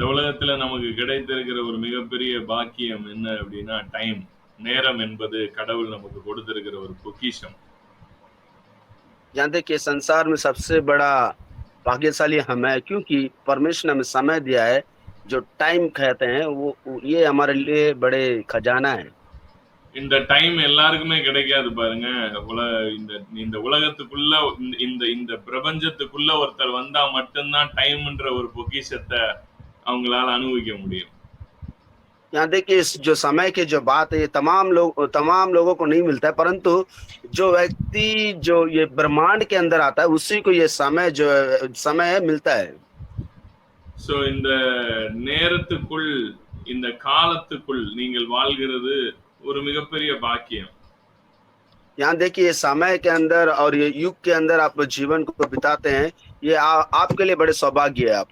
இந்த உலகத்துல நமக்கு கிடைத்திருக்கிற ஒரு மிகப்பெரிய பாக்கியம் என்ன அப்படின்னா டைம். நேரம் என்பது கடவுள் நமக்கு கொடுத்திருக்கிற ஒரு பொக்கிஷம். जानते कि संसार में सबसे बड़ा भाग्यशाली हम है क्योंकि परमेश्वर ने हमें समय दिया है, जो टाइम कहते हैं वो ये हमारे लिए बड़े खजाना है। இந்த டைம் எல்லாருக்குமே கிடைக்காது பாருங்க. உல இந்த இந்த உலகத்துக்குள்ள இந்த இந்த இந்த பிரபஞ்சத்துக்குள்ள ஒருத்தர் வந்தா மட்டும் தான் டைம்ன்ற ஒரு பொக்கிஷத்த அவங்களால அனுபவிக்க முடியும். यहाँ देखिए इस जो समय की जो बात है ये तमाम लोगों को नहीं मिलता है, परंतु जो व्यक्ति जो ये ब्रह्मांड के अंदर आता है उसी को ये समय है मिलता है। சோ இந்த நேரத்துக்குள், இந்த காலத்துக்குள் நீங்கள் வாழ்கிறது ஒரு மிகப்பெரிய பாக்கியம். यहाँ देखिए ये समय के अंदर और ये युग के अंदर आप जीवन को बिताते हैं, ये आपके लिए बड़े सौभाग्य है आप।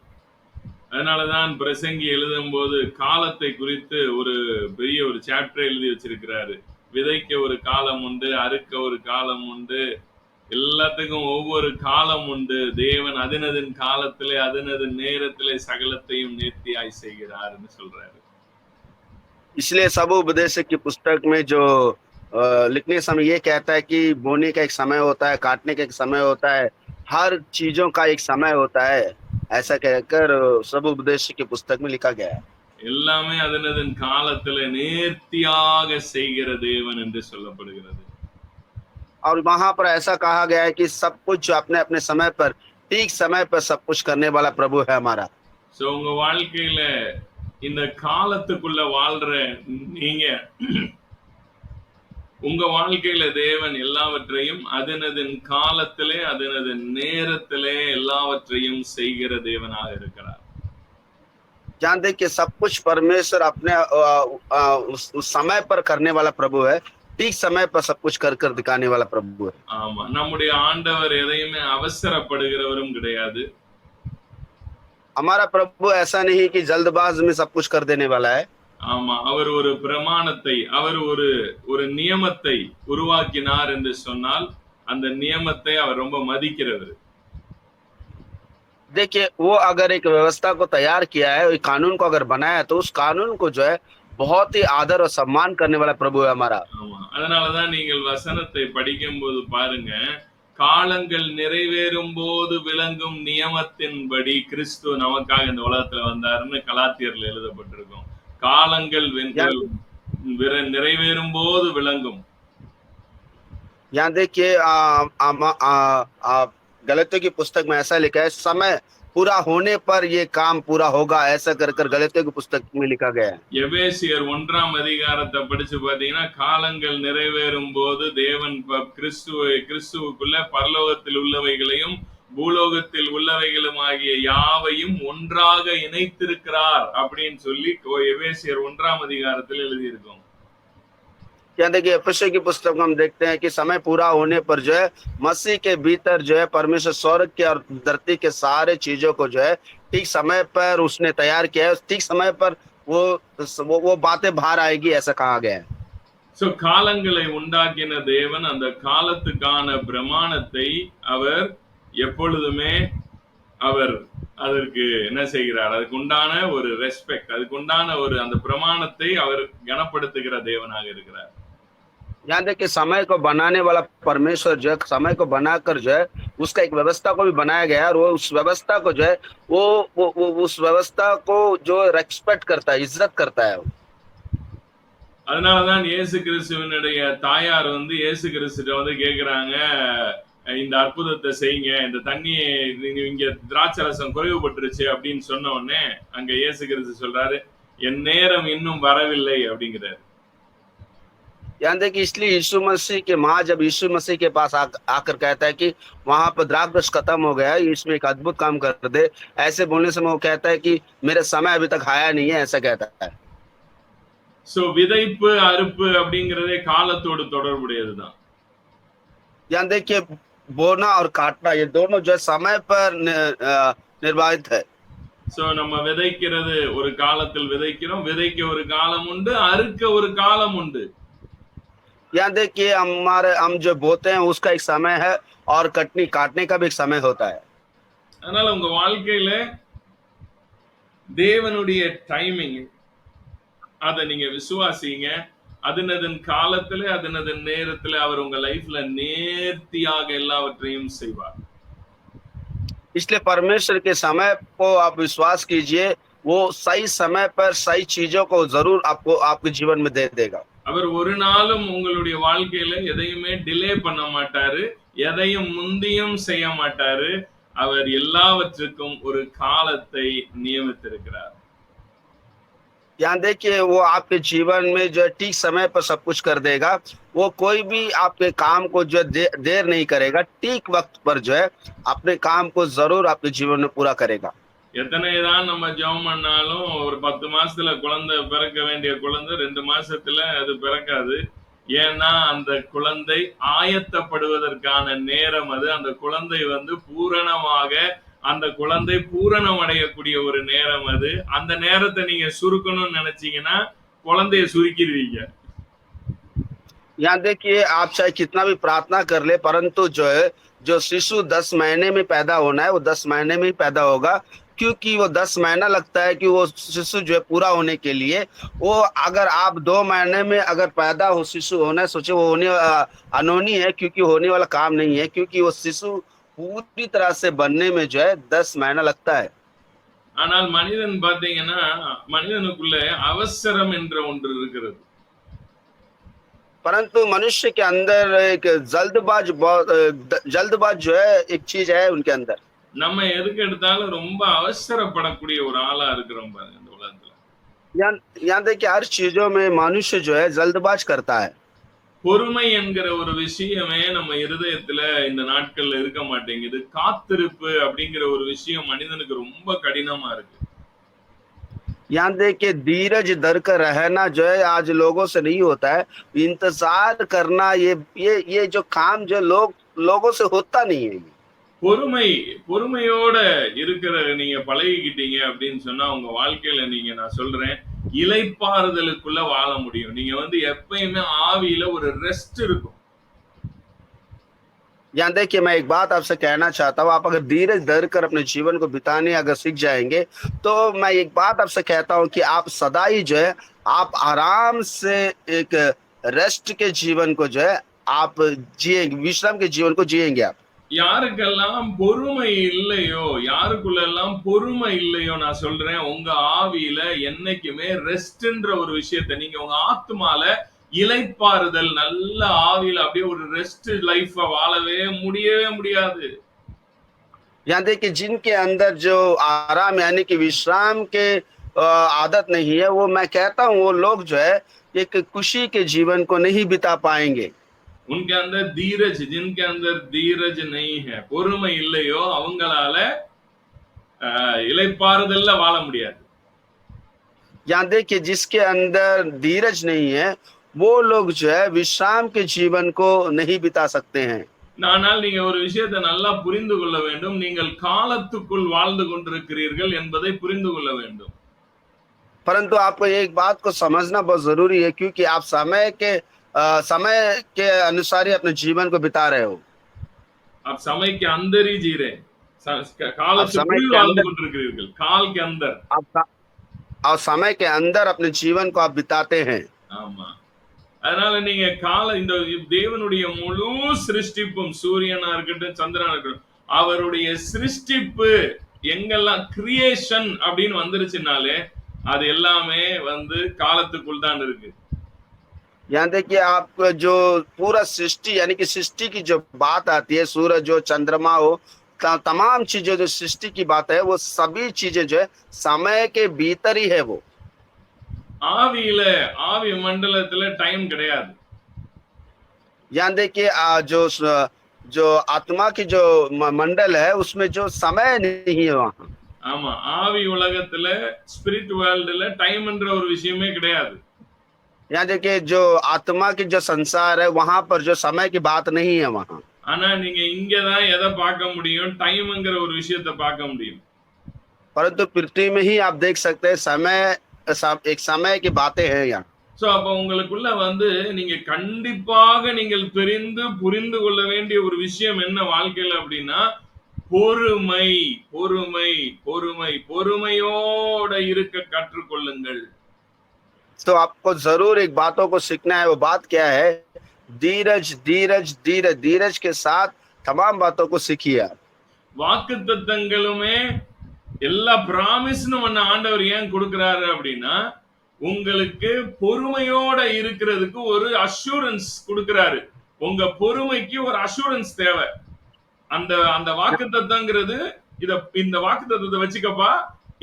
அதனாலதான் பிரசங்கி எழுதும்போது காலத்தை குறித்து ஒரு பெரிய ஒரு சாப்டர் எழுதி வச்சிருக்கிறாரு. விதைக்க ஒரு காலம் உண்டு, அறுக்க ஒரு காலம் உண்டு, எல்லாத்துக்கும் ஒவ்வொரு காலம் உண்டு. தேவன் அதனதன் காலத்திலே அதனதன் நேரத்திலே சகலத்தையும் நேர்த்தியாய் செய்கிறார்னு சொல்றாரு. इसलिए सब उपदेश की पुस्तक में जो लिखने समय ये कहता है कि बोने का एक समय होता है, काटने का एक समय होता है, हर चीजों का एक समय होता है, ऐसा कहकर सब उपदेश की पुस्तक में लिखा गया है। எல்லாமே அதனதன் காலத்திலே நேர்த்தியாக செய்கிற தேவன் என்று சொல்லப்படுகிறது. और वहां पर ऐसा कहा गया है कि सब कुछ जो अपने अपने समय पर ठीक समय पर सब कुछ करने वाला प्रभु है हमारा। சோ உங்க வாழ்க்கையில இந்த காலத்துக்குள்ள வாழ்ற நீங்க உங்க வாழ்க்கையில தேவன் எல்லாவற்றையும் அதனதன் காலத்திலே அதனதன் நேரத்திலே எல்லாவற்றையும் செய்கிற தேவனாக இருக்கிறார். जानते कि सब कुछ परमेश्वर अपने उस समय पर करने वाला प्रभु है, ठीक समय पर सब कुछ कर कर दिखाने वाला प्रभु है। ஆமா, நம்முடைய ஆண்டவர் எதையுமே அவசரப்படுகிறவரும் கிடையாது. हमारा प्रभु ऐसा नहीं कि जल्दबाज में सब कुछ कर देने वाला है। ஆமா, அவர் ஒரு பிரமாணத்தை, அவர் ஒரு நியமத்தை உருவாக்கினார் என்று சொன்னால் அந்த நியமத்தை அவர் ரொம்ப மதிக்கிறவர். देखिए वो अगर एक व्यवस्था को तैयार किया है, एक कानून को अगर बनाया है, तो उस कानून को जो है बहुत ही आदर और सम्मान करने वाला प्रभु है हमारा। ஆமா, அதனாலதான் நீங்கள் வசனத்தை படிக்கும்போது பாருங்க, காலங்கள் நிறைவேறும் போது விளங்கும் நியமத்தின்படி கிறிஸ்து நமக்காக இந்த உலகத்துல வந்தாருன்னு கலாத்தியர்ல எழுதப்பட்டிருக்கும். காலங்கள் நிறைவேறும் போது விளங்கும். यहाँ देखिए गलतियों की पुस्तक में ऐसा लिखा है, समय पूरा होने पर ये काम पूरा होगा, ऐसा कर कर गलतियों की पुस्तक में लिखा गया है। எபேசியர் 1ஆம் அதிகாரத்தை படிச்சு பாத்தீங்கன்னா, காலங்கள் நிறைவேறும் போது தேவன் கிறிஸ்துவுக்குள்ள பரலோகத்தில் உள்ளவைகளையும் பூலோகத்தில் உள்ளவைகளும் ஆகிய யாவையும் ஒன்றாக இணைத்திருக்கிறார் அப்படின்னு சொல்லி எபேசியர் 1ஆம் அதிகாரத்தில் எழுதியிருக்கும். क्या देखिए एफेसियों की पुस्तक में हम देखते हैं कि समय पूरा होने पर जो है मसीह के भीतर जो है परमेश्वर स्वर्ग के और धरती के सारे चीजों को जो है ठीक समय पर उसने तैयार किया है, ठीक समय पर वो बातें बाहर आएगी, ऐसा कहा गया है। சோ காலங்களை உண்டாக்கின தேவன் அந்த காலத்துக்கான பிரமாணத்தை அவர் எப்பொழுதுமே அவர் அதற்கு என்ன செய்கிறார், அதுக்கு உண்டான ஒரு ரெஸ்பெக்ட், அதுக்கு உண்டான ஒரு அந்த பிரமாணத்தை அவர் கனப்படுத்துகிற தேவனாக இருக்கிறார். यहाँ देखिए समय को बनाने वाला परमेश्वर जो है समय को बनाकर जो है उसका एक व्यवस्था को भी बनाया गया है, और वो उस व्यवस्था को जो है वो उस व्यवस्था को जो रेस्पेक्ट करता है, इज्जत करता है। அதனாலதான் இயேசு கிறிஸ்துவினுடைய தாயார் இயேசு கிறிஸ்துவிட்ட கேக்குறாங்க, இந்த அற்புதத்தை செய்யுங்க, இந்த தண்ணியை இங்க திராட்சை ரசம் குறைவுபட்டுருச்சு அப்படின்னு சொன்ன உடனே அங்க இயேசு கிறிஸ்து சொல்றாரு, என் நேரம் இன்னும் வரவில்லை அப்படிங்கிறாரு. यानी देखिए इसलिए यीशु मसीह के माँ जब यीशु मसीह के पास आकर कहता है कि वहां पर द्राक्षरस खत्म हो गया, इसमें एक अद्भुत काम कर दे, ऐसे बोलने से वो कहता है कि मेरा समय अभी तक आया नहीं है, ऐसा कहता है। சோ விதைப்பு அறுப்பு அப்படிங்கறதே காலத்தோடு தொடர்புடையதுதான். यानी देखिए बोना और काटना ये दोनों जो समय पर निर्वाहित है। சோ நம்ம விதைக்கிறது ஒரு காலத்தில் விதைக்கிறோம், விதைக்க ஒரு காலம் உண்டு, அறுக்க ஒரு காலம் உண்டு. यहाँ देखिए हम जो बोते हैं उसका एक समय है और काटने का भी एक समय होता है। அதனால உங்க வாழ்க்கையில தேவனுடைய டைமிங் அத நீங்க விசுவாசிங்க. அதனதன் காலத்திலே, அதனதன் நேரத்திலே அவர் உங்க லைஃப்ல நேர்த்தியாக எல்லாவற்றையும் செய்வார். इसलिए परमेश्वर के समय को आप विश्वास कीजिए, वो सही समय पर सही चीजों को जरूर आपको आपके जीवन में दे देगा। அவர் ஒரு நாளும் உங்களுடைய வாழ்க்கையில எதையுமே டிலே பண்ண மாட்டாரு. எதையும் முந்தியும் செய்ய மாட்டாரு. அவர் எல்லாவற்றுக்கும் ஒரு காலத்தை நியமித்திருக்கிறார். ध्यान देखिए, वो आपके जीवन में जो है ठीक समय पर सब कुछ कर देगा। वो कोई भी आपके काम को जो है देर नहीं करेगा, ठीक वक्त पर जो है अपने काम को जरूर आपके जीवन में पूरा करेगा। எத்தனைதான் நம்ம ஜெபம் பண்ணாலும் ஒரு 10 மாசத்துல குழந்தை பிறக்க வேண்டிய குழந்தை 2 மாசத்துல அது பிறக்காது. ஏன்னா அந்த குழந்தை ஆயத்தப்படுவதற்கான நேரம் அது. அந்த குழந்தை வந்து பூரணமாக அந்த குழந்தை பூரணம் அடையக்கூடிய ஒரு நேரம் அது. அந்த நேரத்தை நீங்க சுருக்கணும்னு நினைச்சீங்கன்னா குழந்தைய சுருக்கிடுவீங்க. यहाँ देखिए, आप चाहे कितना भी प्रार्थना कर ले, परंतु जो है जो शिशु 10 महीने में पैदा होना है वो 10 महीने में ही पैदा होगा, क्योंकि वो 10 महीना लगता है कि वो शिशु जो है पूरा होने के लिए। वो अगर आप 2 महीने में अगर पैदा हो शिशु होना है, सोचे वो अनहोनी है, क्योंकि होने वाला काम नहीं है, क्योंकि वो शिशु पूरी तरह से बनने में जो है 10 महीना लगता है। ஆனால் மனிதன் பாத்தீங்கன்னா மனிதனுக்குள்ள அவசரம் என்ற ஒன்று இருக்கிறது. परंतु मनुष्य के अंदर एक जल्दबाज जो है एक चीज है उनके अंदर। நம்ம எதுக்கு எடுத்தாலும் ரொம்ப அவசரப்படக்கூடிய ஒரு ஆளா இருக்கிறோம் பாருங்க இந்த உலகத்துல. यहाँ देखिए, हर चीजों में मनुष्य जो है जल्दबाज करता है। பொறுமை என்கிற ஒரு விஷயமே நம்ம இருதயத்துல இந்த நாட்கள்ல இருக்க மாட்டேங்குது. காத்திருப்பு அப்படிங்கிற ஒரு விஷயம் மனிதனுக்கு ரொம்ப கடினமா இருக்கு. यहाँ देखिए, धीरज धर कर रहना जो है आज लोगों से नहीं होता है। इंतजार करना ये जो काम जो लोगों से होता नहीं है। பொறுமையோட இருக்கிற நீங்க பழகிக்கிட்டீங்க அப்படின்னு சொன்னா உங்க வாழ்க்கையில நீங்க நான் சொல்றேன் இளைப்பாறுதலுக்குள்ள வாழ முடியும். நீங்க வந்து எப்பயுமே ஆவியில ஒரு ரெஸ்ட் இருக்கும். यहाँ देखिए, मैं एक बात आपसे कहना चाहता हूँ, आप अगर धीरज धर कर अपने जीवन को बिताने अगर सीख जाएंगे, तो मैं एक बात आपसे कहता हूँ कि आप सदा ही जो है आप आराम से एक रेस्ट के जीवन को जो है आप जिएंगे, विश्राम के जीवन को जिएंगे आप। யாருக்கெல்லாம் பொறுமை இல்லையோ யாருக்குள்ளெல்லாம் பொறுமை இல்லையோ நான் சொல்றேன் உங்க ஆவியில என்னைக்குமே ரெஸ்ட்ன்ற ஒரு விஷயத்தை நீங்க உங்க ஆத்மால இளைப்பாறுதல் நல்ல ஆவியில அப்படியே ஒரு ரெஸ்ட் லைஃப் வாழவே முடியவே முடியாது. यहाँ देखिए, जिनके अंदर जो आराम यानी कि विश्राम के आदत नहीं है, वो मैं कहता हूँ वो लोग जो है एक खुशी के जीवन को नहीं बिता पाएंगे। उनके अंदर धीरज जिनके अंदर धीरज नहीं है பொறுமை இல்லையோ அவங்களால இளைப்பாறுதல்ல வாழ முடியாது. यहाँ देखिए, जिसके अंदर धीरज नहीं है वो लोग जो है विश्राम के जीवन को नहीं बिता सकते हैं। ஆனால் நீங்க ஒரு விஷயத்தை நல்லா புரிந்து கொள்ள வேண்டும். நீங்கள் காலத்துக்குள் வாழ்ந்து கொண்டிருக்கிறீர்கள் என்பதை புரிந்து கொள்ள வேண்டும். परंतु आपको एक बात को समझना बहुत जरूरी है, क्योंकि आप समय के अनुसार ही अपने जीवन को बिता रहे हो। आप समय के अंदर ही जी रहे காலத்துக்குள் வாழ்ந்து கொண்டிருக்கிறீர்கள். काल के अंदर आप समय के अंदर अपने जीवन को आप बिताते हैं। ஆமா. அதனால நீங்க இந்த தேவனுடைய முழு சிருஷ்டிப்பும் சூரியனா இருக்கட்டும் சந்திரனா இருக்கட்டும் அவருடைய சிருஷ்டிப்பு எங்கெல்லாம் கிரியேஷன் அப்படின்னு வந்துருச்சுனாலே அது எல்லாமே வந்து காலத்துக்குள் தான் இருக்கு. यहाँ देखिए, आप जो पूरा सृष्टि यानी कि सृष्टि की जो बात आती है, सूरज हो चंद्रमा हो, तमाम चीजें जो सृष्टि की बात है वो सभी चीजें जो है समय के भीतर ही है। वो ஆவியில ஆவி மண்டலத்துல டைம் கிடையாது. यहाँ देखिए, जो आत्मा की जो मंडल है उसमें जो समय नहीं है वहाँ। ஆமா, ஆவி உலகத்துல ஸ்பிரிட் வேர்ல்டுல டைம்ன்ற ஒரு விஷயமே கிடையாது. यहाँ देखिए, जो आत्मा की जो संसार है वहां पर जो समय की बात नहीं है वहाँ। ஆனா நீங்க இங்கதான் எதை பார்க்க முடியும் டைம்ங்கிற ஒரு விஷயத்தை பார்க்க முடியும். परंतु पृथ्वी में ही आप देख सकते हैं एक समय की बातें हैं यहाँ। சோ அப்ப உங்களுக்குள்ள வந்து நீங்க கண்டிப்பாக நீங்கள் புரிந்து கொள்ள வேண்டிய ஒரு விஷயம் என்ன வாழ்க்கையில அப்படின்னா பொறுமை பொறுமை பொறுமை பொறுமையோட இருக்க கற்றுக்கொள்ளுங்கள். तो आपको जरूर एक बातों को सीखना है। वो बात क्या है? धीरज धीरज धीरज धीरज के साथ तमाम बातों को सीखिए आप। வாக்குத்தத்தங்களுமே எல்லா பிராமிஸ்னு ஒன்னு ஆண்டவர் ஏன் கொடுக்கிறாரு அப்படின்னா, உங்களுக்கு பொறுமையோட இருக்கிறதுக்கு ஒரு அஷூரன்ஸ் கொடுக்கிறாரு. உங்க பொறுமைக்கு ஒரு அஷூரன்ஸ் தேவை. அந்த அந்த வாக்குத்தத்தங்கிறது இந்த வாக்குத்தத்தத்தை வச்சுக்கப்பா.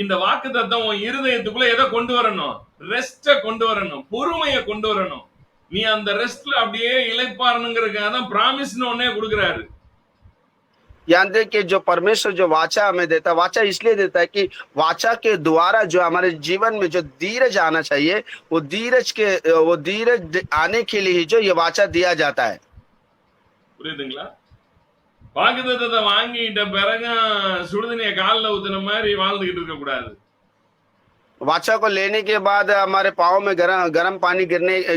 இந்த வாக்குத்தத்தம் உன் இருதயத்துக்குள்ள எதை கொண்டு வரணும்? ரெஸ்ட கொண்டு வரணும், பொறுமையை கொண்டு வரணும். நீ அந்த ரெஸ்ட்ல அப்படியே இளைப்பாறணுங்கிறதுக்காக தான் பிராமிஸ்னு ஒன்னே கொடுக்கிறாரு. याद है कि जो परमेश्वर जो वाचा हमें देता है, वाचा इसलिए देता है कि वाचा के द्वारा जो हमारे जीवन में जो धीरज आना चाहिए, वो धीरज आने के लिए ही जो ये वाचा दिया जाता है। புரியுதுங்களா? வாக்குத்தத்தத்தை வாங்கிட்ட பிறகு சுடுதண்ணிய காலில் ஊத்துன மாதிரி வாழ்ந்துகிட்டு இருக்க கூடாது. वाचा को लेने के बाद हमारे पाँव में गरम पानी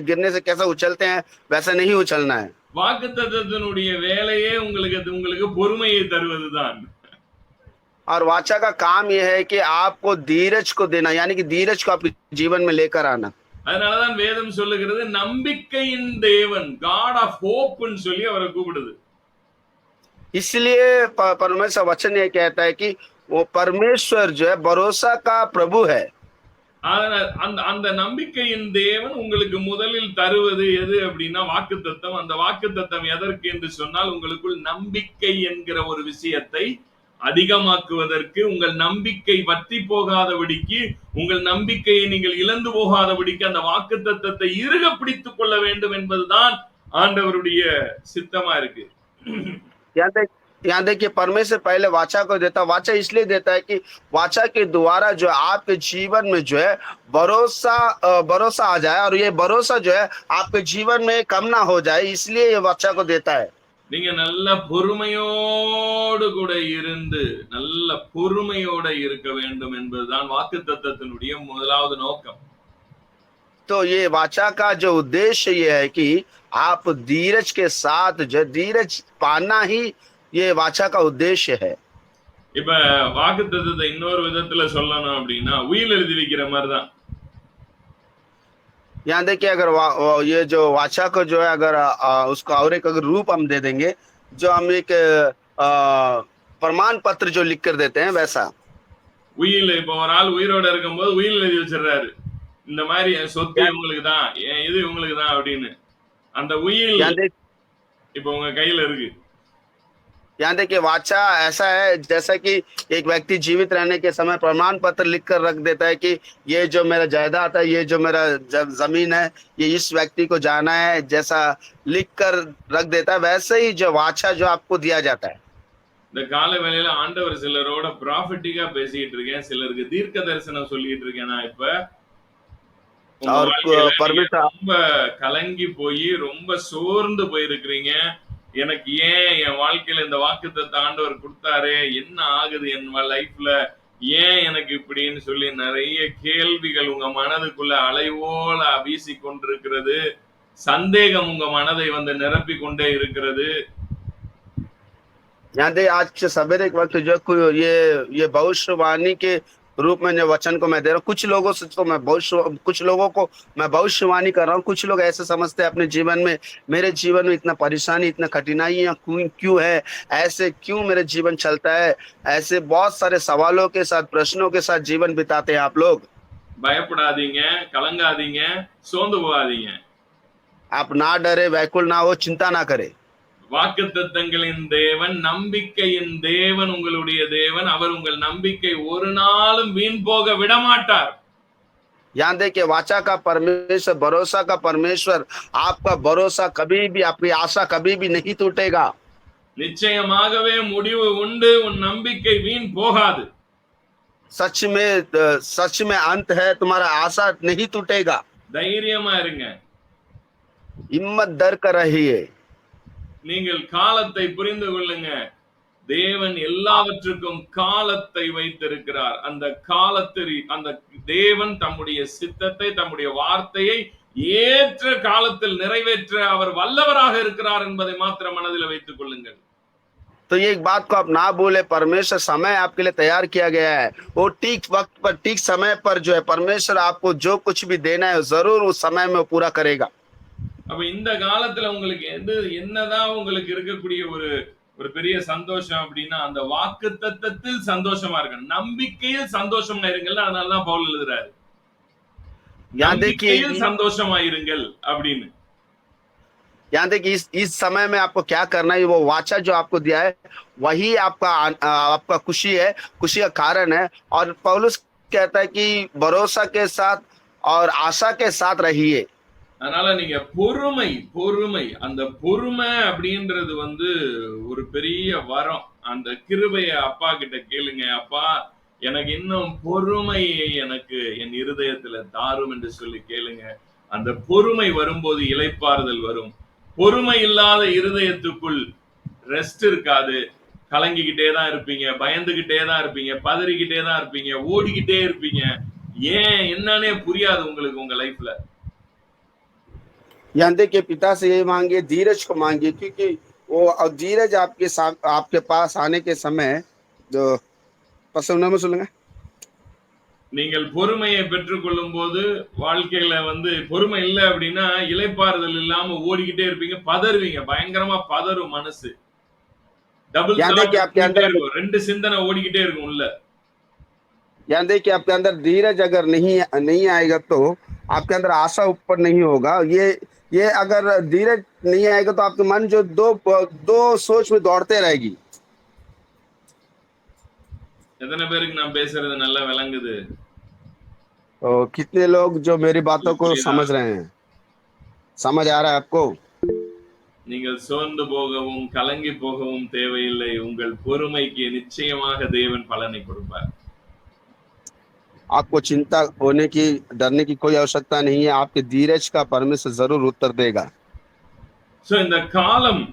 गिरने से कैसा उछलते हैं, वैसा नहीं उछलना है। வாக்குத்தத்தத்தினுடைய வேலையே உங்களுக்கு பொறுமையை தருவதுதான். और वाचा का काम यह है कि आपको धीरज को देना, यानी कि धीरज को आपके जीवन में लेकर आना। அதனாலதான் வேதம் சொல்லுகிறது நம்பிக்கையின் தேவன், காட் ஆஃப் ஹோப்னு சொல்லி அவரை கூப்பிடுது. इसलिए परमेश्वर वचन ये कहता है कि वो परमेश्वर जो है भरोसा का प्रभु है। அந்த நம்பிக்கையின் தேவன் உங்களுக்கு முதலில் தருவது எது அப்படின்னா வாக்குத்தத்தம். அந்த வாக்குத்தத்தம் எதற்கு என்று சொன்னால், உங்களுக்குள் நம்பிக்கை என்கிற ஒரு விஷயத்தை அதிகமாக்குவதற்கு, உங்கள் நம்பிக்கை வற்றி போகாதபடிக்கு, உங்கள் நம்பிக்கையை நீங்கள் இழந்து போகாதபடிக்கு அந்த வாக்குத்தத்தத்தை இறுக பிடித்துக் கொள்ள வேண்டும் என்பதுதான் ஆண்டவருடைய சித்தமா இருக்கு. यहाँ देखिए परमेश्वर पहले वाचा को देता, वाचा इसलिए देता है कि वाचा के द्वारा जो आपके जीवन में जो है भरोसा आ जाए, और ये भरोसा जो है आपके जीवन में कम ना हो जाए, इसलिए ये वाचा को देता है। நீங்க நல்ல பொறுமையோடு கூட இருந்து நல்ல பொறுமையோட இருக்க வேண்டும் என்பதுதான் வாக்குத்தத்தத்தினுடைய முதலாவது நோக்கம். तो ये वाचा का जो उद्देश्य ये है कि आप धीरज के साथ जो धीरज पाना ही ये वाचा का उद्देश्य है। இப்ப வாக்குத்தத்தத்தை இன்னொரு விதத்துல சொல்லணும் அப்படின்னா, உயில் எழுதி வைக்கிற மாதிரிதான். यहाँ देखिए अगर ये जो वाचा को जो है अगर उसको और एक अगर रूप हम दे देंगे, जो हम एक प्रमाण पत्र जो लिख कर देते हैं वैसा। உயில் இப்ப ஒரு ஆள் உயிரோட இருக்கும்போது உயில் எழுதி வச்சிடறாரு, இந்த மாதிரி சொத்து உங்களுக்கு தான், இது உங்களுக்கு தான் அப்படின்னு. அந்த உயில் இப்ப உங்க கையில இருக்கு. यहाँ देखिए वाचा ऐसा है जैसा कि एक व्यक्ति जीवित रहने के समय प्रमाण पत्र लिख कर रख देता है कि ये जो मेरा जायदाद है, ये जो मेरा जमीन है, ये इस व्यक्ति को जाना है, जैसा लिख कर रख देता है, वैसे ही जो वाचा जो आपको दिया जाता है। இந்த கால வேளையில ஆண்டவர் சிலரோட ப்ராஃபிட்டிக்கா பேசிட்டு இருக்கேன், சிலருக்கு தீர்க்க தரிசனம் சொல்லிட்டு இருக்கேன். நான் இப்ப ரொம்ப கலங்கி போய் ரொம்ப சோர்ந்து போயிருக்கிறீங்க. எனக்கு ஏன் என் வாழ்க்கையில இந்த வாக்குத்தத்த ஆண்டவர் கொடுத்தாரு, என்ன ஆகுது என் லைஃப்ல, ஏன் எனக்கு இப்படின்னு சொல்லி நிறைய கேள்விகள் உங்க மனதுக்குள்ள அலைவோல வீசி கொண்டிருக்கிறது. சந்தேகம் உங்க மனதை வந்து நிரப்பி கொண்டே இருக்கிறது. आज सवेरे के वक्त जो ये भविष्यवाणी के रूप में जो वचन को मैं दे रहा हूँ, कुछ लोगों को मैं भविष्यवाणी कर रहा हूँ। कुछ लोग ऐसे समझते हैं अपने जीवन में, मेरे जीवन में इतना परेशानी, इतना कठिनाइयां क्यों है, ऐसे क्यों मेरे जीवन चलता है, ऐसे बहुत सारे सवालों के साथ, प्रश्नों के साथ जीवन बिताते हैं आप लोग। பயப்படாதீங்க, கலங்காதீங்க, சோர்ந்து போகாதீங்க. आप ना डरे, व्याकुल ना हो, चिंता ना करे। வாக்குத்தத்தங்களின் தேவன், நம்பிக்கையின் தேவன் உங்களுடைய தேவன். அவர் உங்கள் நம்பிக்கை ஒரு நாளும் வீண் போக விடமாட்டார். यहाँ देखिए वाचा का परमेश्वर, भरोसा का परमेश्वर, आपका भरोसा कभी भी, आपकी आशा कभी भी नहीं टूटेगा। நிச்சயமாகவே முடிவு உண்டு, உன் நம்பிக்கை வீண் போகாது. सच में अंत है, तुम्हारा आशा नहीं टूटेगा। தைரியமா இருங்க, हिम्मत धर कर रहिए। நீங்கள் காலத்தை புரிந்து கொள்ளுங்க. தேவன் எல்லாவற்றுக்கும் காலத்தை வைத்திருக்கிறார். அந்த காலத்தில் அந்த தேவன் தம்முடைய சித்தத்தை, தம்முடைய வார்த்தையை ஏற்ற காலத்தில் நிறைவேற்ற அவர் வல்லவராக இருக்கிறார் என்பதை மாத்திரம் மனதில் வைத்துக் கொள்ளுங்கள். तो ये एक बात को आप ना बोले, परमेश्वर समय आपके लिए तैयार किया गया है। वो ठीक वक्त पर ठीक समय पर जो है परमेश्वर आपको जो कुछ भी देना है जरूर उस समय में वो पूरा करेगा। அப்ப இந்த காலத்துல உங்களுக்கு என்னதான் உங்களுக்கு இருக்கக்கூடிய ஒரு ஒரு பெரிய சந்தோஷம் அப்படின்னா அந்த வாக்குத்தத்தத்தில் சந்தோஷமா இருக்கணும், நம்பிக்கையில் சந்தோஷமா இருங்கள். அதனாலதான் பவுல் எழுதுறாரு, यहाँ நம்பிக்கையில் देखिए சந்தோஷமா இருங்கள் அப்படின்னு. यहाँ देखिए इस समय में आपको क्या करना है, वो वाचा जो आपको दिया है वही आपका खुशी है, खुशी का कारण है। और पौलुस कहता है कि भरोसा के साथ और आशा के साथ रहिए। அதனால நீங்க பொறுமை பொறுமை அந்த பொறுமை அப்படின்றது ஒரு பெரிய வரம். அந்த கிருபைய அப்பா கிட்ட கேளுங்க, அப்பா எனக்கு இன்னும் பொறுமையை எனக்கு என் இருதயத்துல தாரும் என்று சொல்லி கேளுங்க. அந்த பொறுமை வரும்போது இளைப்பாறுதல் வரும். பொறுமை இல்லாத இருதயத்துக்குள் ரெஸ்ட் இருக்காது. கலங்கிக்கிட்டே தான் இருப்பீங்க, பயந்துகிட்டே தான் இருப்பீங்க, பதறிக்கிட்டே தான் இருப்பீங்க, ஓடிக்கிட்டே இருப்பீங்க. ஏன் என்னன்னே புரியாது உங்களுக்கு உங்க லைஃப்ல. यहाँ देखिए पिता से ये मांगिए, धीरज को मांगिए, क्योंकि वो धीरज आपके पास आने के समय जो पसंद சொல்லுங்க நீங்கள் பொறுமையை பெற்றுக்கொள்ளும் போது வாழ்க்கையில பொறுமை இல்லை அப்படின்னா இளைப்பாறுதல் இல்லாம ஓடிக்கிட்டே இருப்பீங்க, பதறுவீங்க, பயங்கரமா பதறும் மனசு. டபுள் இருக்கும், ரெண்டு சிந்தனை ஓடிக்கிட்டே இருக்கும் உள்ள. यानी देखिए आपके अंदर धीरज अगर नहीं आएगा तो आपके अंदर आशा ऊपर नहीं होगा। ये अगर धीरज नहीं आएगा तो आपके मन जो दो सोच में दौड़ते रहेगी। எத்தனை பேருக்கு நான் பேசுறது நல்லா விளங்குது? कितने लोग जो मेरी बातों को समझ रहे हैं, समझ आ रहा है आपको? நீங்கள் சோர்ந்து போகவும் கலங்கி போகவும் தேவையில்லை. உங்கள் பொறுமைக்கு நிச்சயமாக தேவன் பலனை கொடுப்பார். आपको चिंता होने की, डरने की कोई आवश्यकता नहीं है। आपके धीरज का परमेश्वर जरूर उत्तर देगा। சோ இந்த காலம்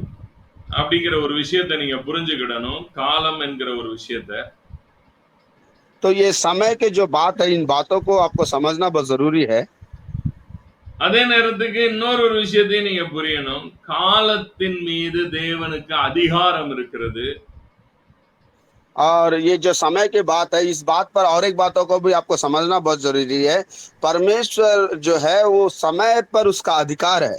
அப்படிங்கிற ஒரு விஷயத்தை நீங்க புரிஞ்சுக்கிடணும். காலம் என்கிற ஒரு விஷயத்தை. तो ये समय के जो बात है, इन बातों को आपको समझना बहुत जरूरी है। அதே நேரத்துக்கு இன்னொரு ஒரு விஷயத்தையும் நீங்க புரியணும். காலத்தின் மீது தேவனுக்கு அதிகாரம் இருக்கிறது. और ये जो समय की बात है, इस बात पर और एक बातों को भी आपको समझना बहुत जरूरी है। परमेश्वर जो है वो समय पर उसका अधिकार है।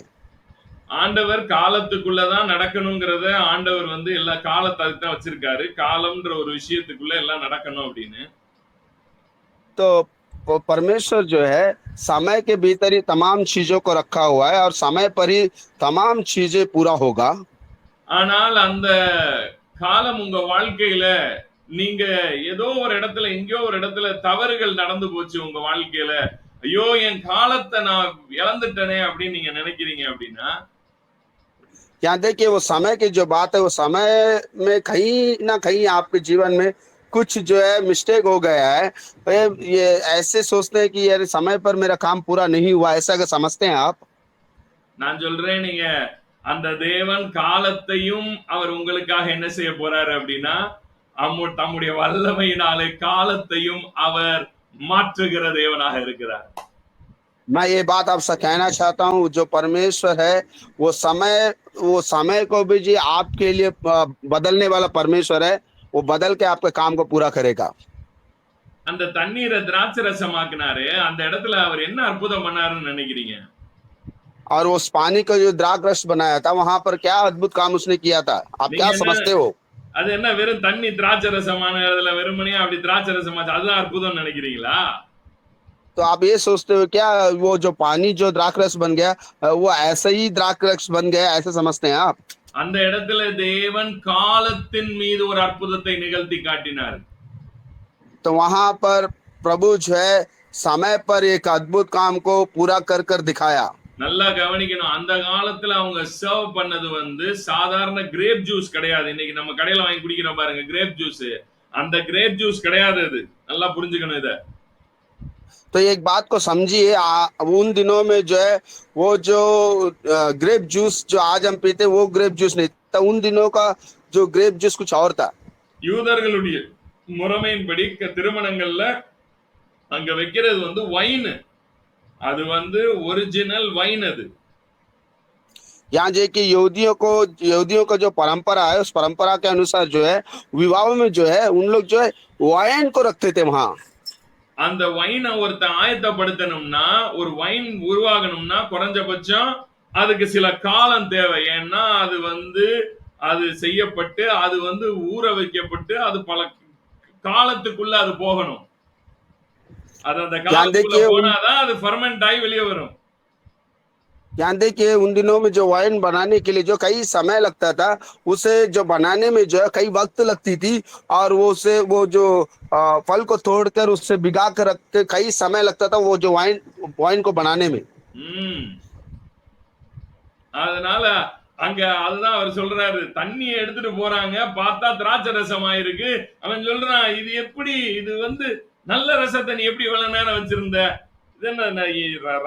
ஆண்டவர் காலத்துக்குள்ளதான் நடக்கணுங்கிறத ஆண்டவர் எல்லா காலத்தை தான் வச்சிருக்காரு. காலம்ன்ற ஒரு விஷயத்துக்குள்ள எல்லாம் நடக்கணும் அப்படின்னு. तो परमेश्वर जो है समय के भीतर ही तमाम चीजों को रखा हुआ है और समय पर ही तमाम चीजें पूरा होगा। ஆனால் அந்த காலம் உங்க வாழ்க்கையில நீங்க ஏதோ ஒரு இடத்துல எங்கேயோ ஒரு இடத்துல தவறுகள் நடந்து போச்சு உங்க வாழ்க்கையில, ஐயோ என் காலத்தை நான் இழந்துட்டனே அப்படின்னு நீங்க நினைக்கிறீங்க அப்படின்னா, यहाँ देखिए वो समय की जो बात है, वो समय में कहीं ना कहीं आपके जीवन में कुछ जो है मिस्टेक हो गया है। ये ऐसे सोचते हैं कि यार समय पर मेरा काम पूरा नहीं हुआ, ऐसा अगर समझते हैं आप। நான் சொல்றேன், நீங்க அந்த தேவன் காலத்தையும் அவர் உங்களுக்காக என்ன செய்ய போறாரு அப்படின்னா, தம்முடைய வல்லமையினாலே காலத்தையும் அவர் மாற்றுகிற தேவனாக இருக்கிறார். मैं ये बात आपसे कहना चाहता हूँ, जो परमेश्वर है वो समय को भी जी आपके लिए बदलने वाला परमेश्वर है। वो बदल के आपके काम को पूरा करेगा। அந்த தண்ணீரை திராட்சை ரசமாக்குனாரு, அந்த இடத்துல அவர் என்ன அற்புதம் பண்ணாருன்னு நினைக்கிறீங்க? और उस पानी को जो द्राक्ष रस बनाया था, वहां पर क्या अद्भुत काम उसने किया था, आप क्या समझते हो? அது என்ன வெறும் தண்ணி திராட்சை ரசமான அதுல வெறுமனே அப்படி திராட்சை ரசமாச்சு, அதுதான் அற்புதம் நினைக்கிறீங்களா? तो आप ये सोचते हो क्या वो जो पानी जो द्राक्ष रस बन गया वो ऐसे ही द्राक्ष रस बन गया, ऐसे समझते हैं आप? அந்த இடத்துல தேவன் காலத்தின் மீது ஒரு அற்புதத்தை நிகழ்த்தி காட்டினார். तो वहां पर प्रभु जो है समय पर एक अद्भुत काम को पूरा कर कर दिखाया। நல்லா கவனிக்கணும், அந்த காலத்துல அவங்க சர்வ் பண்ணது சாதாரண கிரேப் ஜூஸ் கிடையாது. இன்னைக்கு நம்ம கடையில வாங்கி குடிக்கிறோம் பாருங்க கிரேப் ஜூஸ், அந்த கிரேப் ஜூஸ் கிடையாது. அது நல்லா புரிஞ்சுக்கணும் இத। तो एक बात को समझिए, उन दिनों में जो है वो जो ग्रेप जूस जो आज हम पीते वो ग्रेप जूस नहीं था। उन दिनों का जो ग्रेप जूस कुछ और था। யூதர்களுடைய முறைமையின்படி திருமணங்கள்ல அங்க வைக்கிறது வைன், அது ஒரிஜினல் வைன் அது। यहाँ जो है कि यहूदियों का जो परंपरा है उस परंपरा के अनुसार जो है विवाहों में जो है उन लोग जो है वाइन को रखते थे वहां। அந்த வைனை ஒருத்தன் ஆயத்தப்படுத்தணும்னா, ஒரு வைன் உருவாகணும்னா குறைஞ்சபட்சம் அதுக்கு சில காலம் தேவை. ஏன்னா அது செய்யப்பட்டு அது ஊற வைக்கப்பட்டு அது பல காலத்துக்குள்ள அது போகணும். அது அந்த यहाँ காலத்துக்குள்ள देखिए போனாதான் அது ஃபர்மெண்ட் ஆகி வெளியே வரும். यहाँ देखिए उन दिनों में जो वाइन बनाने के लिए जो कई समय लगता था, उसे जो बनाने में जो है कई वक्त लगती थी और वो जो फल को तोड़कर उससे भिगा कर रख के कई समय लगता था वो जो वाइन को बनाने में। ம். அதனால அங்க அதுதான் அவர் சொல்றாரு, தண்ணியை எடுத்துட்டு போறாங்க, பார்த்தா திராட்சை ரசம் ஆயிருக்கு. அவன் சொல்றான், இது எப்படி, இது நல்ல ரசத்தை நீ எப்படி இவ்வளவு நேரம் வச்சிருந்த? இது என்ன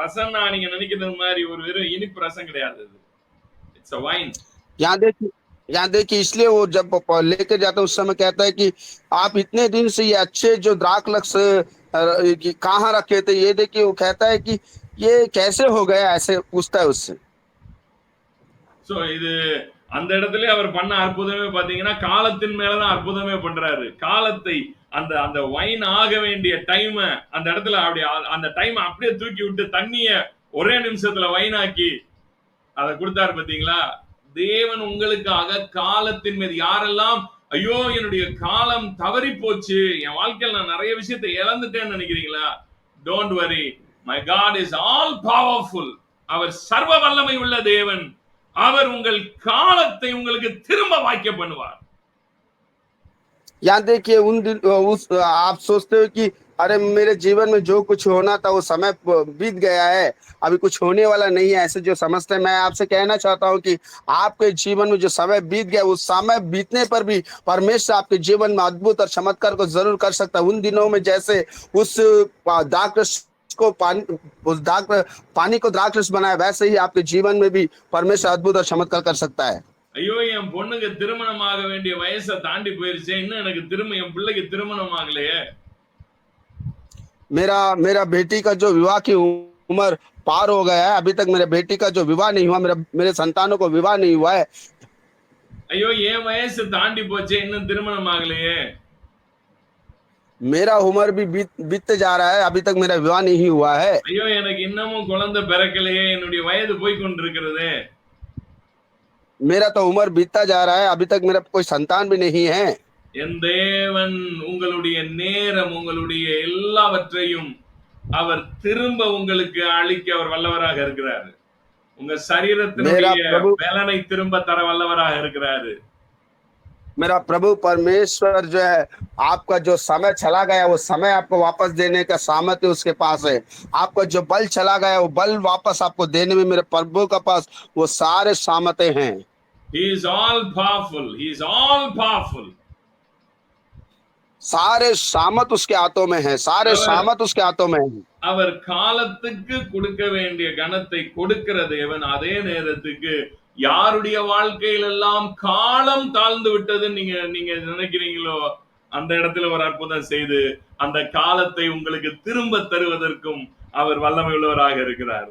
ரசம்னா நீங்க நினைக்கிறது மாதிரி ஒரு வெறும் இனிப்பு ரசம் கிடையாது. It's a wine. यहाँ देखिए यहाँ देखिए इसलिए वो जब लेकर जाता है उस समय कहता है कि आप इतने दिन से ये अच्छे जो द्राक्षरस कहाँ रखे थे, ये देखिए वो कहता है कि ये कैसे हो गया, ऐसे पूछता है उससे। சோ இது அந்த இடத்துல அவர் பண்ண அற்புதமே பாத்தீங்கன்னா காலத்தின் மேலதான் அற்புதமே பண்றாரு. காலத்தை அந்த அந்த வைன் ஆக வேண்டிய டைம் அந்த இடத்துல அப்படி அந்த டைம் அப்படியே தூக்கி விட்டு தண்ணிய ஒரே நிமிஷத்துல வைனாக்கி அதை கொடுத்தாரு பாத்தீங்களா? தேவன் உங்களுக்காக காலத்தின் மீது யாரெல்லாம் ஐயோ என்னுடைய காலம் தவறி போச்சு, என் வாழ்க்கையில் நான் நிறைய விஷயத்தை இழந்துட்டேன்னு நினைக்கிறீங்களா? Don't worry, my god is all powerful. அவர் சர்வ வல்லமை உள்ள தேவன். அவர் உங்கள் காலத்தை உங்களுக்கு திரும்ப வாய்க்க பண்ணுவார். यहाँ देखिए आप सोचते हो कि अरे मेरे जीवन में जो कुछ होना था वो समय बीत गया है, अभी कुछ होने वाला नहीं है, ऐसे जो समझते हैं। मैं आपसे कहना चाहता हूँ कि आपके जीवन में जो समय बीत गया उस समय बीतने पर भी परमेश्वर आपके जीवन में अद्भुत और चमत्कार को जरूर कर सकता है। उन दिनों में जैसे उस द्राक्षरस को पानी को द्राक्षरस बनाया, वैसे ही आपके जीवन में भी परमेश्वर अद्भुत और चमत्कार कर सकता है। ஐயோ என் பொண்ணுக்கு திருமணம் ஆக வேண்டிய வயசை தாண்டி போயிருச்சு, இன்னும் எனக்கு என் பிள்ளைக்கு திருமணம் ஆகலையே। मेरा बेटी का जो विवाह की उम्र पार हो गया है, अभी तक मेरे बेटी का जो विवाह नहीं हुआ, मेरे संतानों को विवाह नहीं हुआ है। ஐயோ என் வயசு தாண்டி போச்சு, இன்னும் திருமணம் ஆகலையே। मेरा उम्र भी बीतते जा रहा है, अभी तक मेरा विवाह नहीं हुआ है। ஐயோ எனக்கு இன்னமும் குழந்தை பிறக்கலையே, என்னுடைய வயது போய் கொண்டிருக்கிறதே। मेरा तो उम्र बीतता जा रहा है, अभी तक मेरा कोई संतान भी नहीं है। என் தேவன் உங்களுடைய நேரம் உங்களுடைய எல்லாவற்றையும் அவர் திரும்ப உங்களுக்கு அளிக்க அவர் வல்லவராக இருக்கிறார்। உங்க சரீரத்தினுடைய பலனை திரும்ப தர வல்லவராக இருக்கிறார்। मेरा प्रभु परमेश्वर जो है आपका जो समय चला गया वो समय आपको वापस देने का सामर्थ्य उसके पास है। आपका जो बल चला गया वो बल वापस आपको देने में मेरे प्रभु के पास वो सारे सामर्थ्य हैं। He is all powerful. He is all powerful. सारे सामत उसके हाथों में है, सारे सामत उसके हाथों में है। அவர் காலத்துக்கு கொடுக்க வேண்டிய கனத்தை கொடுக்கிற தேவன், அதே நேரத்துக்கு யாருடைய வாழ்க்கையில எல்லாம் காலம் தாழ்ந்து விட்டது நீங்க நினைக்கிறீங்களோ அந்த இடத்துல ஒரு அற்புதம் செய்து அந்த காலத்தை உங்களுக்கு திரும்ப தருவதற்கும் அவர் வல்லமை உள்ளவராக இருக்கிறார்।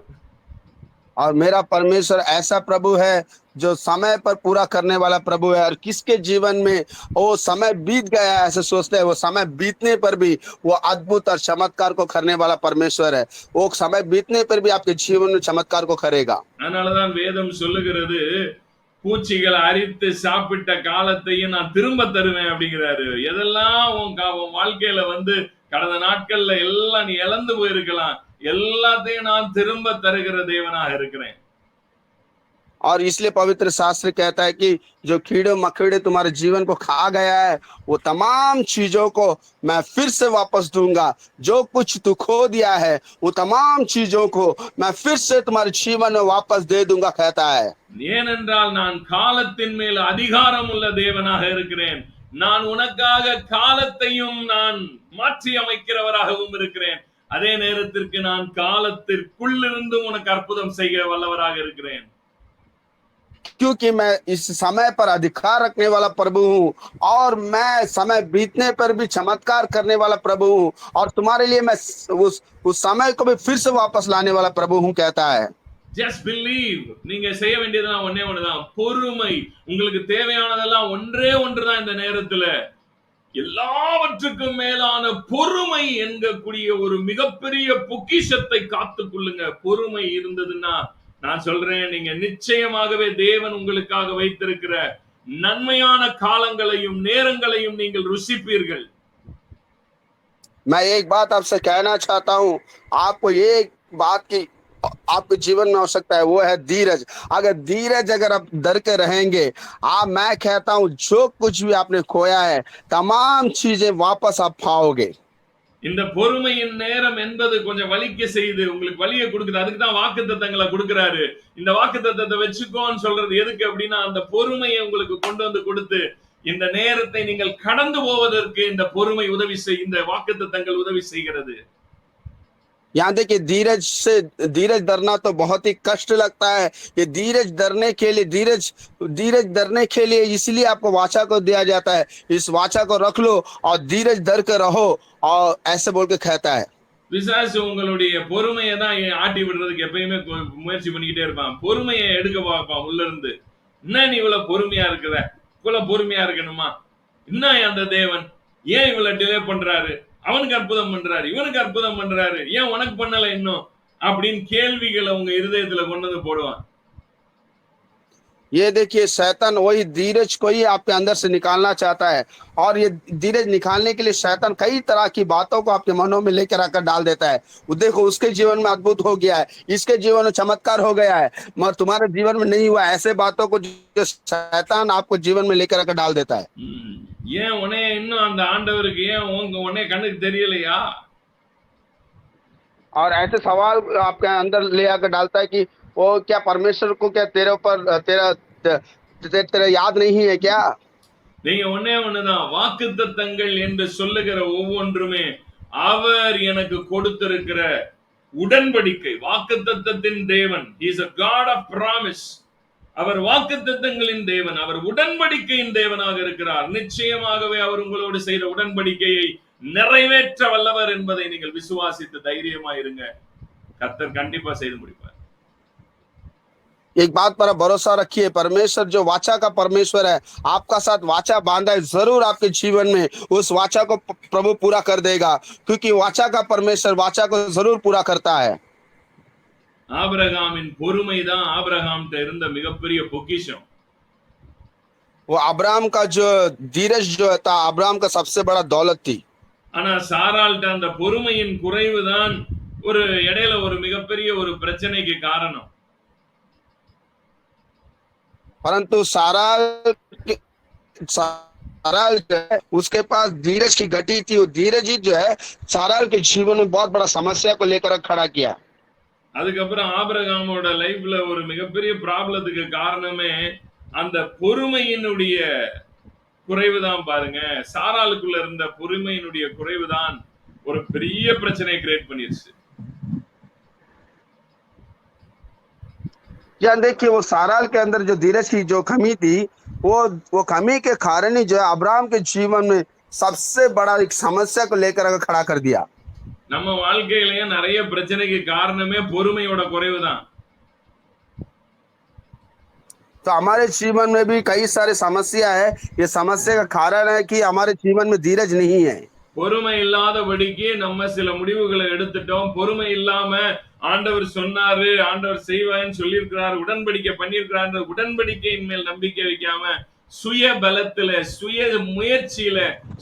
और मेरा परमेश्वर ऐसा प्रभु है जो समय पर पूरा करने वाला प्रभु है। और किसके जीवन में वो समय बीत गया है ऐसे सोचते हैं, वो समय बीतने पर भी वो अद्भुत और चमत्कार को करने वाला परमेश्वर है। वो समय बीतने पर भी आपके जीवन में चमत्कार को करेगा। அதனாலதான் வேதம் சொல்லுகிறது, பூச்சிகள் அரித்து சாப்பிட்ட காலத்தையும் நான் திரும்ப தருவேன் அப்படிங்கிறாரு। எதெல்லாம் உன் வாழ்க்கையில கடந்த நாட்கள்ல எல்லாம் நீ இழந்து போயிருக்கலாம், எல்லாத்தையும் நான் திரும்ப தருகிற தேவனாக இருக்கிறேன்। और इसलिए पवित्र शास्त्र कहता है कि जो कीड़े मकोड़े तुम्हारे जीवन को खा गया है वो तमाम चीजों को मैं फिर से वापस दूंगा। जो कुछ तू खो दिया है वो तमाम चीजों को मैं फिर से तुम्हारे जीवन में वापस दे दूंगा कहता है। ஏனென்றால் நான் காலத்தின் மேல் அதிகாரம் உள்ள தேவனாக இருக்கிறேன்। நான் உனக்காக காலத்தையும் நான் மாற்றி அமைக்கிறவராகவும் இருக்கிறேன்। அதே நேரத்திற்கு நான் காலத்திற்குள்ளிருந்தும் உனக்கு அற்புதம் செய்ய வல்லவராக இருக்கிறேன்। क्योंकि मैं इस समय पर अधिकार रखने वाला प्रभु हूँ और मैं समय बीतने पर भी चमत्कार करने वाला प्रभु हूँ और तुम्हारे लिए मैं उस समय को भी फिर से वापस लाने वाला प्रभु हूँ कहता है। Just believe. நீங்க செய்ய வேண்டியதெல்லாம் ஒண்ணே ஒண்ணுதான், பொறுமை. உங்களுக்கு தேவையானதெல்லாம் ஒன்றே ஒன்றுதான் இந்த நேரத்துல. எல்லாவற்றுக்கும் மேலான பொறுமை என்கக்கூடிய ஒரு மிகப்பெரிய பொக்கிஷத்தை காத்துக் கொள்ளுங்க. பொறுமை இருந்ததுன்னா நான் சொல்றேன், நீங்க நிச்சயமாகவே தேவன் உங்களுக்காக வைத்திருக்கிற நன்மையான காலங்களையும் நேரங்களையும் நீங்கள் ருசிப்பீர்கள். मैं एक बात आपसे कहना चाहता हूँ, आपको एक बात की आपके जीवन में आवश्यकता है, वो है धीरज। अगर धीरज अगर आप धर के रहेंगे, मैं कहता हूँ जो कुछ भी आपने खोया है, तमाम चीजें वापस आप पाओगे। இந்த பொறுமையின் நேரம் என்பது கொஞ்சம் வலிக்க செய்து உங்களுக்கு வலியை கொடுக்குது. அதுக்கு தான் வாக்குத்தத்தங்களை கொடுக்கிறாரு. இந்த வாக்குத்தத்தத்தை வச்சுக்கோன்னு சொல்றது எதுக்கு அப்படின்னா, அந்த பொறுமையை உங்களுக்கு கொண்டு வந்து கொடுத்து இந்த நேரத்தை நீங்கள் கடந்து போவதற்கு இந்த பொறுமை உதவி இந்த வாக்குத்தத்தங்கள் உதவி செய்கிறது. यहाँ देखिए, धीरज धरना तो बहुत ही कष्ट लगता है। ये धीरज धरने के लिए इसलिए आपको वाचा को दिया जाता है। इस वाचा को रख लो और धीरज धर के रहो, और ऐसे बोल के कहता है। பிசாசு உங்களுடைய பொறுமையை தான் ஆட்டி விடுறதுக்கு எப்பயுமே முயற்சி பண்ணிக்கிட்டே இருப்பான். பொறுமையை எடுக்க பார்ப்பான் உள்ள இருந்து. என்ன நீ இவ்வளவு பொறுமையா இருக்கிற, இவ்வளவு பொறுமையா இருக்கணுமா, என்ன அந்த தேவன் ஏன் இவ்வளவு டிலே பண்றாரு, அவனுக்கு அற்புதம் பண்றாரு, இவனுக்கு அற்புதம் பண்றாரு, ஏன் உனக்கு பண்ணல இன்னும் அப்படின்னு கேள்விகளை உங்க இருதயத்துல கொண்டு வந்து போடுவான். ये देखिए, शैतान वही धीरज को ही आपके अंदर से निकालना चाहता है, और ये धीरज निकालने के लिए शैतान कई तरह की बातों को आपके मनों में लेकर आकर डाल देता है। देखो, उसके जीवन में अद्भुत हो गया है, इसके जीवन में चमत्कार हो गया है, मगर तुम्हारे जीवन में नहीं हुआ। ऐसे बातों को जो शैतान आपको जीवन में लेकर आकर डाल देता है। ஏன் உன்னை இன்னும் அந்த ஆண்டவருக்கு ஏன் உன்னை கண்ணுக்கு தெரியலையா? और ऐसे सवाल आपके अंदर ले आकर डालता है कि वो क्या परमेश्वर को क्या तेरे ऊपर तेरा याद नहीं है क्या? நீங்க ஒண்ணே ஒண்ணுதான், வாக்குத்தத்தங்கள் என்று சொல்லுகிற ஒவ்வொன்றுமே அவர் எனக்கு கொடுத்திருக்கிற உடன்படிக்கை. வாக்குத்தத்தத்தின் தேவன், he is a God of promise. அவர் வாக்குத்தத்தங்களின் தேவன், அவர் உடன்படிக்கையின் தேவனாக இருக்கிறார். நிச்சயமாகவே அவர் உங்களோடு செய்த உடன்படிக்கையை நிறைவேற்ற வல்லவர் என்பதை நீங்கள் விசுவாசித்து தைரியமா இருங்க. கர்த்தர் கண்டிப்பா செய்து முடிப்பார். एक बात पर भरोसा रखिए, परमेश्वर जो वाचा का परमेश्वर है, आपका साथ वाचा बांधा है, जरूर आपके जीवन में उस वाचा को प्रभु पूरा कर देगा, क्योंकि वाचा का परमेश्वर वाचा को जरूर पूरा करता है। ஆபிரகாமின் பொறுமை தான் ஆபிரகாம்கிட்ட இருந்த மிகப்பெரிய பொக்கிஷம். वो अब्राहम का जो धीरज जो था, अब्राहम का सबसे बड़ा दौलत थी। ஆனா சாராள்கிட்ட அந்த பொறுமையின் குறைவு தான் ஒரு இடையில ஒரு மிகப்பெரிய ஒரு பிரச்சனைக்கு காரணம். परंतु साराल उसके पास धीरज की घटी थी। वो धीरज ही जो है साराल के जीवन में बहुत बड़ा समस्या को लेकर खड़ा किया। அதுக்கப்புறம் ஆபிரகாமோட லைஃப்ல ஒரு மிகப்பெரிய ப்ராப்ளத்துக்கு காரணமே அந்த பொறுமையினுடைய குறைவுதான். பாருங்க, சாராளுக்குள்ள இருந்த பொறுமையினுடைய குறைவுதான் ஒரு பெரிய பிரச்சனையை கிரியேட் பண்ணிருச்சு. या देखिए, वो साराल के अंदर जो धीरज की जो कमी थी, वो कमी के कारण ही जो है अब्राहम के जीवन में सबसे बड़ा एक समस्या को लेकर खड़ा कर दिया। நம்ம வாழ்க்கையிலேயே நிறைய பிரச்சனைக்கு காரணமே பொறுமையோட குறைவுதான். तो हमारे जीवन में भी कई सारे समस्या है। ये समस्या का कारण है कि हमारे जीवन में धीरज नहीं है। பொறுமை இல்லாதபடிக்கு நம்ம சில முடிவுகளை எடுத்துட்டோம். பொறுமை இல்லாம ஆண்டவர் சொன்னாரு, ஆண்டவர் செய்வான்னு சொல்லியிருக்கிறாரு, உடன்படிக்கை பண்ணியிருக்கிறாரு, உடன்படிக்கையின் மேல் நம்பிக்கை வைக்காம சுய பலத்துல, சுய முயற்சியில,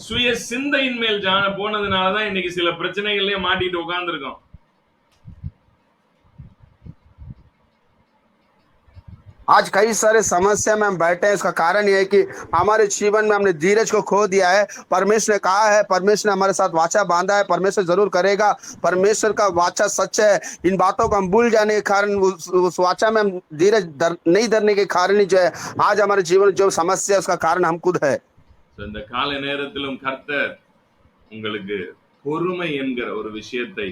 சுய சிந்தையின் மேல் போனதுனாலதான் இன்னைக்கு சில பிரச்சனைகள்லயே மாட்டிட்டு உட்கார்ந்துருக்கோம். आज कई सारे समस्या में हम बैठे हैं। इसका कारण यह है कि हमारे जीवन में हमने धीरज को खो दिया है। परमेश्वर ने कहा है, परमेश्वर ने हमारे साथ वाचा बांधा है, परमेश्वर जरूर करेगा, परमेश्वर का वाचा सच है। इन बातों को हम भूल जाने के कारण, उस वाचा में हम धीरज नहीं धरने के कारण ही जो है आज हमारे जीवन जो समस्या है उसका कारण हम खुद है। இந்த காலை நேரத்திலும் கர்த்தர் உங்களுக்கு பொறுமை என்கிற ஒரு விஷயத்தை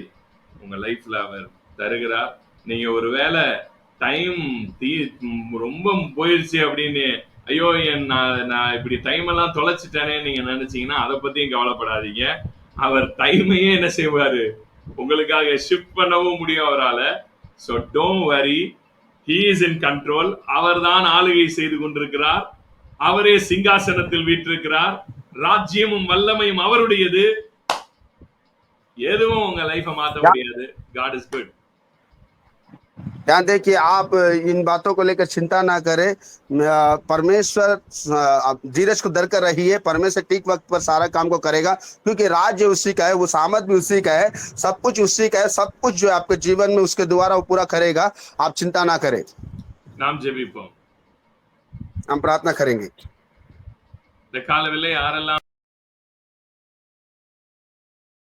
உங்க லைஃப்ல அவர் தருகிறார். நீங்க ஒருவேளை டைம் ரொம்ப போயிடுச்சு அப்படின்னு ஐயோ நான் இப்படி டைம் எல்லாம் தொலைச்சிட்டேனே நீங்க நினைச்சீங்கன்னா அதை பத்தியும் கவலைப்படாதீங்க. அவர் டைமையே என்ன செய்வாரு, உங்களுக்காக ஷிஃப்ட் பண்ணவும் முடியும் அவரால. So don't worry, he is in control. அவர்தான் ஆளுகை செய்து கொண்டிருக்கிறார். அவரே சிங்காசனத்தில் வீற்றிருக்கிறார். ராஜ்யமும் வல்லமையும் அவருடையது. எதுவும் உங்க லைஃபை மாத்த முடியாது. God is good. ध्यान दें कि आप इन बातों को लेकर चिंता ना करें। परमेश्वर धीरज को धरकर रहिए। परमेश्वर ठीक वक्त पर सारा काम को करेगा, क्योंकि राज्य उसी का है, वो सामर्थ भी उसी का है, सब कुछ उसी का है। सब कुछ जो है आपके जीवन में उसके द्वारा वो पूरा करेगा। आप चिंता ना करें। நாம் ஜெபிப்போம். हम प्रार्थना करेंगे। இந்த காலவேளை யாரெல்லாம்